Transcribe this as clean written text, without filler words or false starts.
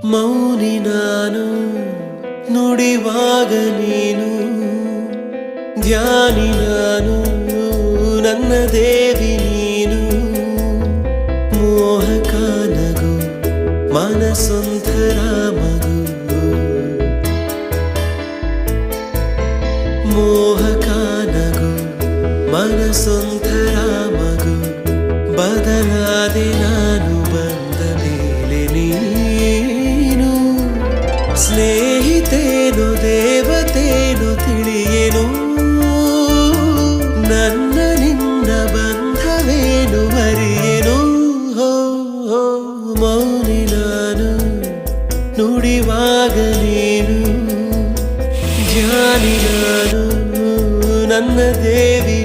ಮೌನಿ ನಾನು ನುಡಿವಾಗ ನೀನು ಧ್ಯಾನಿ ನಾನು ನನ್ನ ದೇವಿ ನೀನು ಮೋಹಕ ನಗು ಮನಸೊಂಥರ ಮಗು ಮೋಹಕ ನಗು ಮನಸೊಂಥರ ಮಗು ಬದಲಾದೆ ನಾನು ಬಂದ ಮೇಲೆ ನೀನು ಸ್ನೇಹಿತೇನು ದೇವತೇನು ತಿಳಿಯೇನು ನನ್ನ ನಿನ್ನ ಬಂಧವೇನು ಅರಿಯೇನು ಮೌನಿ ನಾನು ನುಡಿವಾಗ ನೀನು ಧ್ಯಾನಿ ನಾನು ನನ್ನ ದೇವಿ